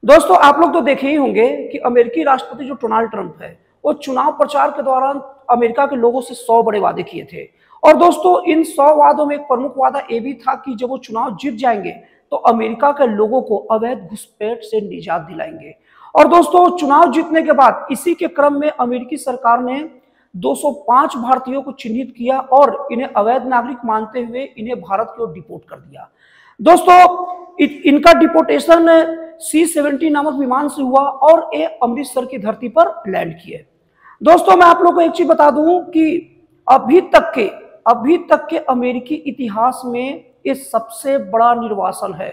दोस्तों आप लोग तो देखे ही होंगे कि अमेरिकी राष्ट्रपति जो डोनाल्ड ट्रंप है वो चुनाव प्रचार के दौरान अमेरिका के लोगों से 100 बड़े वादे किए थे। और दोस्तों इन 100 वादों में एक प्रमुख वादा ये भी था कि जब वो चुनाव जीत जाएंगे तो अमेरिका के लोगों को अवैध घुसपैठ से निजात दिलाएंगे। और दोस्तों चुनाव जीतने के बाद इसी के क्रम में अमेरिकी सरकार ने 205 भारतीयों को चिन्हित किया और इन्हें अवैध नागरिक मानते हुए इन्हें भारत की ओर डिपोर्ट कर दिया। दोस्तों इनका डिपोर्टेशन C-70 नामक विमान से हुआ और ये अमृतसर की धरती पर लैंड किए। दोस्तों मैं आप लोगों को एक चीज बता दूं कि अभी तक के अमेरिकी इतिहास में ये सबसे बड़ा निर्वासन है।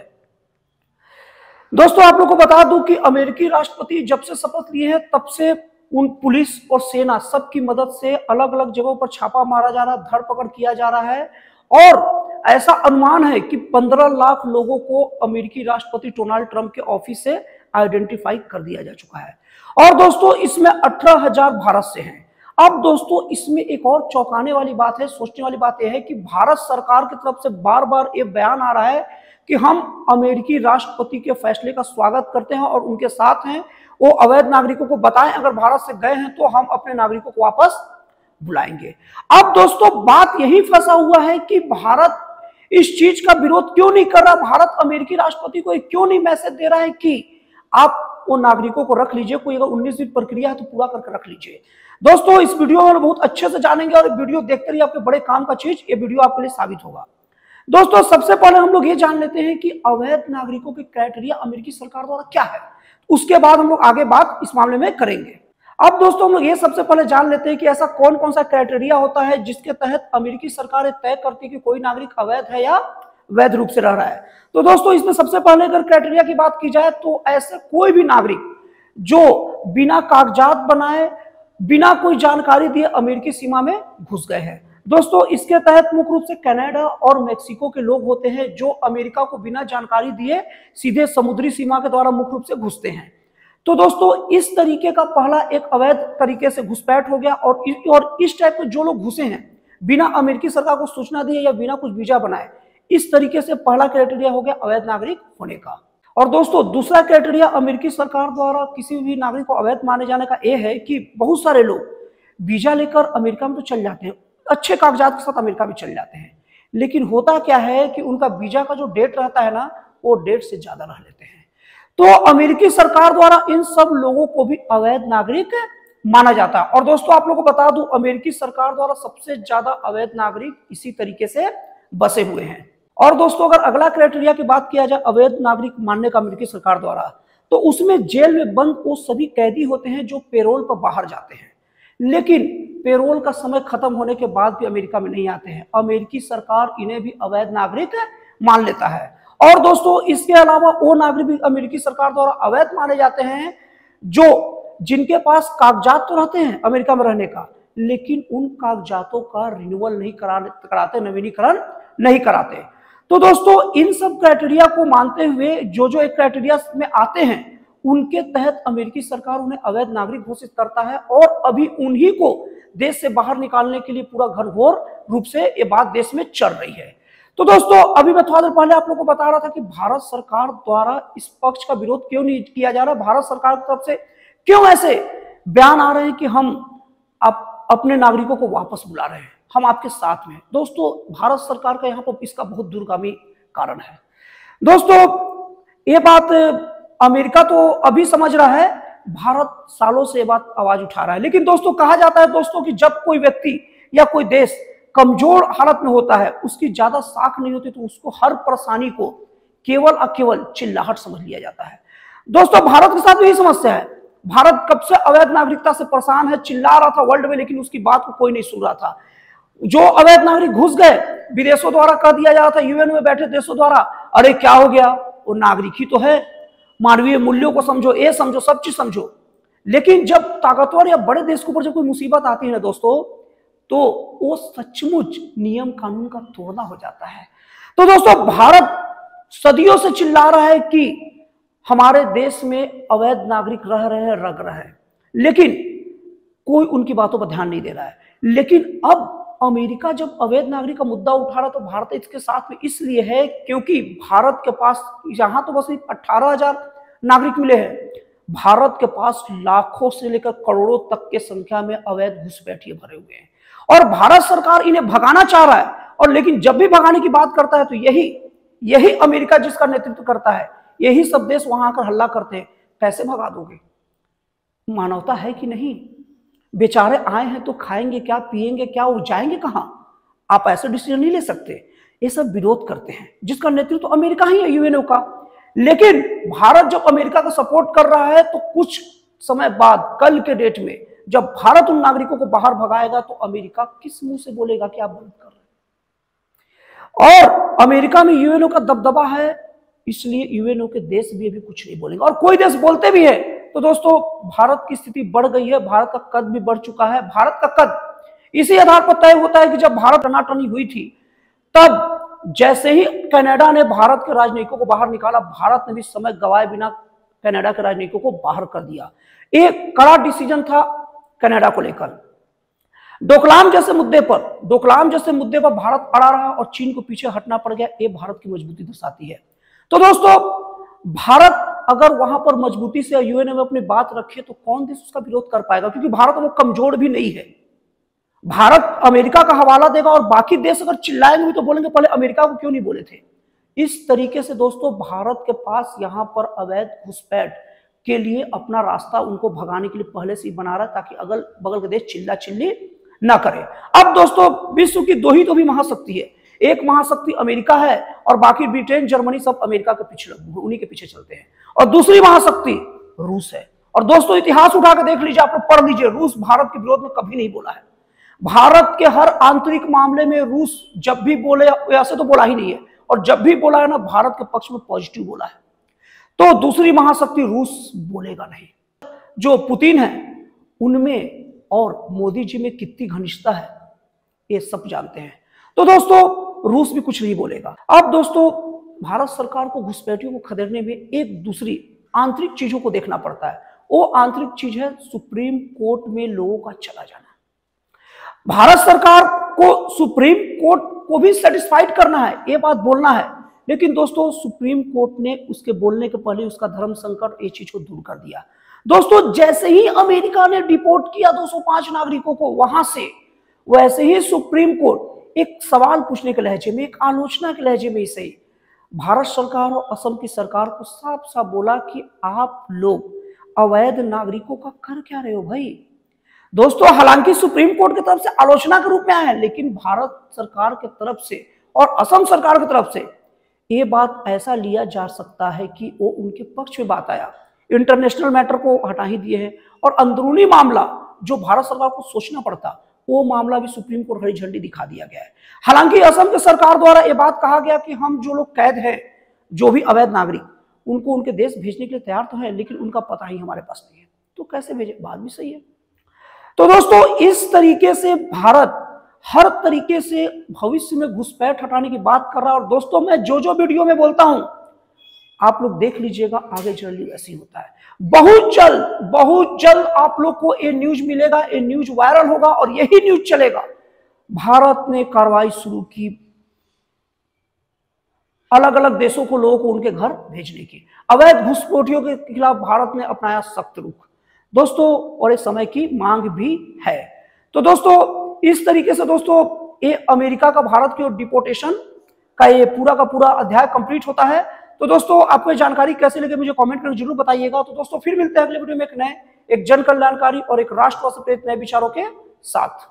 दोस्तों आप लोगों को बता दूं कि अमेरिकी राष्ट्रपति जब से शपथ लिए हैं तब से उन पुलिस और सेना सबकी मदद से अलग अलग जगहों पर छापा मारा जा रहा है, धरपकड़ किया जा रहा है और ऐसा अनुमान है कि 15 लाख लोगों को अमेरिकी राष्ट्रपति डोनाल्ड ट्रंप के ऑफिस से आइडेंटिफाई कर दिया जा चुका है। और दोस्तों इसमें 18,000 भारत से हैं। अब दोस्तों इसमें एक और चौंकाने वाली बात है, सोचने वाली बात यह है कि भारत सरकार की तरफ से बार बार ये बयान आ रहा है कि हम अमेरिकी राष्ट्रपति के फैसले का स्वागत करते हैं और उनके साथ हैं। वो अवैध नागरिकों को बताएं अगर भारत से गए हैं तो हम अपने नागरिकों को वापस बुलाएंगे। अब दोस्तों बात यही फंसा हुआ है कि भारत इस चीज का विरोध क्यों नहीं कर रहा, भारत अमेरिकी राष्ट्रपति को क्यों नहीं मैसेज दे रहा है कि आप वो नागरिकों को रख लीजिए, कोई अगर 19 दिन प्रक्रिया है तो पूरा करके रख लीजिए। दोस्तों इस वीडियो में बहुत अच्छे से जानेंगे और वीडियो देखते रहिए, आपके बड़े काम का चीज ये वीडियो आपके लिए साबित होगा। दोस्तों सबसे पहले हम लोग ये जान लेते हैं कि अवैध नागरिकों के क्राइटेरिया अमेरिकी सरकार द्वारा क्या है, उसके बाद हम लोग आगे बात इस मामले में करेंगे। अब दोस्तों हम लोग ये सबसे पहले जान लेते हैं कि ऐसा कौन कौन सा क्राइटेरिया होता है जिसके तहत अमेरिकी सरकार तय करती है कि कोई नागरिक अवैध है या वैध रूप से रह रहा है। तो दोस्तों इसमें सबसे पहले अगर क्राइटेरिया की बात की जाए तो ऐसे कोई भी नागरिक जो बिना कागजात बनाए, बिना कोई जानकारी दिए अमेरिकी सीमा में घुस गए हैं। दोस्तों इसके तहत मुख्य रूप से कनाडा और मेक्सिको के लोग होते हैं जो अमेरिका को बिना जानकारी दिए सीधे समुद्री सीमा के द्वारा मुख्य रूप से घुसते हैं। तो दोस्तों इस तरीके का पहला एक अवैध तरीके से घुसपैठ हो गया और इस टाइप के जो लोग घुसे हैं बिना अमेरिकी सरकार को सूचना दिए या बिना कुछ वीजा बनाए, इस तरीके से पहला क्राइटेरिया हो गया अवैध नागरिक होने का। और दोस्तों दूसरा क्राइटेरिया अमेरिकी सरकार द्वारा किसी भी नागरिक को अवैध माने जाने का यह है कि बहुत सारे लोग वीजा लेकर अमेरिका में तो चल जाते हैं, अच्छे कागजात के साथ अमेरिका में चल जाते हैं, लेकिन होता क्या है कि उनका वीजा का जो डेट रहता है ना वो डेट से ज्यादा रह लेते हैं। तो अमेरिकी सरकार द्वारा इन सब लोगों को भी अवैध नागरिक माना जाता है। और दोस्तों आप लोगों को बता दूं अमेरिकी सरकार द्वारा सबसे ज्यादा अवैध नागरिक इसी तरीके से बसे हुए हैं। और दोस्तों अगर अगला क्राइटेरिया की बात किया जाए अवैध नागरिक मानने का अमेरिकी सरकार द्वारा, तो उसमें जेल में बंद वो सभी कैदी होते हैं जो पेरोल पर बाहर जाते हैं, लेकिन पेरोल का समय खत्म होने के बाद भी अमेरिका में नहीं आते हैं। अमेरिकी सरकार इन्हें भी अवैध नागरिक मान लेता है। और दोस्तों इसके अलावा वो नागरिक भी अमेरिकी सरकार द्वारा अवैध माने जाते हैं जो जिनके पास कागजात तो रहते हैं अमेरिका में रहने का, लेकिन उन कागजातों का रिन्यूअल नहीं कराते, नवीनीकरण नहीं कराते। तो दोस्तों इन सब क्राइटेरिया को मानते हुए जो जो एक क्राइटेरिया में आते हैं उनके तहत अमेरिकी सरकार उन्हें अवैध नागरिक घोषित करता है और अभी उन्हीं को देश से बाहर निकालने के लिए पूरा घनघोर रूप से ये बात देश में चल रही है। तो दोस्तों अभी मैं थोड़ा देर पहले आप लोगों को बता रहा था कि भारत सरकार द्वारा इस पक्ष का विरोध क्यों नहीं किया जा रहा, भारत सरकार की तरफ से क्यों ऐसे बयान आ रहे हैं कि हम अपने नागरिकों को वापस बुला रहे हैं, हम आपके साथ में। दोस्तों भारत सरकार का यहाँ पर इसका बहुत दूरगामी कारण है। दोस्तों ये बात अमेरिका तो अभी समझ रहा है, भारत सालों से ये बात आवाज उठा रहा है। लेकिन दोस्तों कहा जाता है दोस्तों कि जब कोई व्यक्ति या कोई देश कमजोर हालत में होता है, उसकी ज्यादा साख नहीं होती, तो उसको हर परेशानी को केवल और केवल चिल्लाहट समझ लिया जाता है। दोस्तों भारत के साथ यही समस्या है। भारत कब से अवैध नागरिकता से परेशान है, चिल्ला रहा था वर्ल्ड में, लेकिन उसकी बात को कोई नहीं सुन रहा था। जो अवैध नागरिक घुस गए विदेशों द्वारा कह दिया जा रहा था, यूएन में बैठे देशों द्वारा, अरे क्या हो गया, वो नागरिक ही तो है, मानवीय मूल्यों को समझो, ये समझो, सब चीज समझो। लेकिन जब ताकतवर या बड़े देश के ऊपर जब कोई मुसीबत आती है ना दोस्तों, तो वो सचमुच नियम कानून का तोड़ना हो जाता है। तो दोस्तों भारत सदियों से चिल्ला रहा है कि हमारे देश में अवैध नागरिक रह रहे हैं, रग रहे हैं, लेकिन कोई उनकी बातों पर ध्यान नहीं दे रहा है। लेकिन अब अमेरिका जब अवैध नागरिक का मुद्दा उठा रहा तो भारत इसके साथ में इसलिए है क्योंकि भारत के पास यहां तो बस 18,000 नागरिक मिले हैं। भारत के पास लाखों से लेकर करोड़ों तक के संख्या में अवैध घुसपैठिए भरे हुए हैं और भारत सरकार इन्हें भगाना चाह रहा है। और लेकिन जब भी भगाने की बात करता है तो यही अमेरिका जिसका नेतृत्व करता है, यही सब देश वहां आकर हल्ला करते हैं। कैसे भगा दोगे? मानवता है कि नहीं? बेचारे आए हैं तो खाएंगे क्या, पिएंगे क्या, और जाएंगे कहां? आप ऐसे डिसीजन नहीं ले सकते। ये सब विरोध करते हैं, जिसका नेतृत्व अमेरिका ही है, यूएनओ का। लेकिन भारत जब अमेरिका का सपोर्ट कर रहा है तो कुछ समय बाद, कल के डेट में, जब भारत उन नागरिकों को बाहर भगाएगा तो अमेरिका किस मुंह से बोलेगा कि आप बंद कर रहे हैं? और अमेरिका में यूएनओ का दबदबा है, इसलिए यूएनओ के देश भी अभी कुछ नहीं बोलेंगे। और कोई देश बोलते भी है तो दोस्तों भारत की स्थिति बढ़ गई है, भारत का कद भी बढ़ चुका है। भारत का कद इसी आधार पर तय होता है कि जब भारत टनाटनी हुई थी, तब जैसे ही कनाडा ने भारत के राजनयिकों को बाहर निकाला, भारत ने भी समय गवाए बिना कनाडा के राजनयिकों को बाहर कर दिया। एक कड़ा डिसीजन था कनाडा को लेकर। डोकलाम जैसे मुद्दे पर भारत अड़ा रहा और चीन को पीछे हटना पड़ गया। ये भारत की मजबूती दर्शाती है। तो दोस्तों भारत अगर वहां पर मजबूती से यूएनओ में अपनी बात रखे तो कौन देश उसका विरोध कर पाएगा? क्योंकि भारत वो कमजोर भी नहीं है। भारत अमेरिका का हवाला देगा और बाकी देश अगर चिल्लाएंगे तो बोलेंगे पहले अमेरिका को क्यों नहीं बोले थे। इस तरीके से दोस्तों भारत के पास यहां पर अवैध घुसपैठ के लिए अपना रास्ता उनको भगाने के लिए पहले से ही बना रहा है, ताकि अगल बगल के देश चिल्ला चिल्ली ना करे। अब दोस्तों विश्व की दो ही तो भी महाशक्ति है, एक महाशक्ति अमेरिका है और बाकी ब्रिटेन, जर्मनी सब अमेरिका के पीछे, उन्हीं के पीछे चलते हैं। और दूसरी महाशक्ति रूस है। और दोस्तों इतिहास उठा के देख लीजिए, आप लोग पढ़ लीजिए, रूस भारत के विरोध में कभी नहीं बोला है। भारत के हर आंतरिक मामले में रूस जब भी बोले, ऐसे तो बोला ही नहीं है, और जब भी बोला है ना, भारत के पक्ष में पॉजिटिव बोला है। तो दूसरी महाशक्ति रूस बोलेगा नहीं। जो पुतिन है उनमें और मोदी जी में कितनी घनिष्ठता है ये सब जानते हैं। तो दोस्तों रूस भी कुछ नहीं बोलेगा। अब दोस्तों भारत सरकार को घुसपैठियों को खदेड़ने में एक दूसरी आंतरिक चीजों को देखना पड़ता है। वो आंतरिक चीज है सुप्रीम कोर्ट में लोगों का चला जाना। भारत सरकार को सुप्रीम कोर्ट को भी सेटिस्फाइड करना है, ये बात बोलना है। लेकिन दोस्तों सुप्रीम कोर्ट ने उसके बोलने के पहले उसका धर्म संकट ये चीज को दूर कर दिया। दोस्तों जैसे ही अमेरिका ने डिपोर्ट किया 205 नागरिकों को वहां से, वैसे ही सुप्रीम कोर्ट एक सवाल पूछने के लहजे में, एक आलोचना के लहजे में इसे भारत सरकार और असम की सरकार को साफ साफ बोला कि आप लोग अवैध नागरिकों का कर क्या रहे हो भाई। दोस्तों हालांकि सुप्रीम कोर्ट की तरफ से आलोचना के रूप में आया है, लेकिन भारत सरकार की तरफ से और असम सरकार की तरफ से ये बात ऐसा लिया जा सकता है कि वो उनके पक्ष में बात आया। इंटरनेशनल मैटर को हटा ही दिए हैं और अंदरूनी मामला जो भारत सरकार को सोचना पड़ता, वो मामला भी सुप्रीम कोर्ट हरी झंडी दिखा दिया गया है। हालांकि असम की सरकार द्वारा यह बात कहा गया कि हम जो लोग कैद हैं, जो भी अवैध नागरिक, उनको उनके देश भेजने के लिए तैयार तो है, लेकिन उनका पता ही हमारे पास नहीं है, तो कैसे भेजे? बात भी सही है। तो दोस्तों इस तरीके से भारत हर तरीके से भविष्य में घुसपैठ हटाने की बात कर रहा है। और दोस्तों मैं जो वीडियो में बोलता हूं आप लोग देख लीजिएगा, आगे जल्दी ऐसे ही होता है। बहुत जल्द आप लोग को ये न्यूज मिलेगा, ये न्यूज वायरल होगा और यही न्यूज चलेगा। भारत ने कार्रवाई शुरू की अलग अलग देशों को, लोगों को उनके घर भेजने की। अवैध घुसपैठियों के खिलाफ भारत ने अपनाया सख्त रुख दोस्तों, और इस समय की मांग भी है। तो दोस्तों इस तरीके से दोस्तों ये अमेरिका का भारत की ओर डिपोर्टेशन का ये पूरा का पूरा अध्याय कंप्लीट होता है। तो दोस्तों आपको जानकारी कैसे लगे मुझे कमेंट करके जरूर बताइएगा। तो दोस्तों फिर मिलते हैं अगले वीडियो में एक जन कल्याणकारी और एक राष्ट्र से प्रेरित नए विचारों के साथ।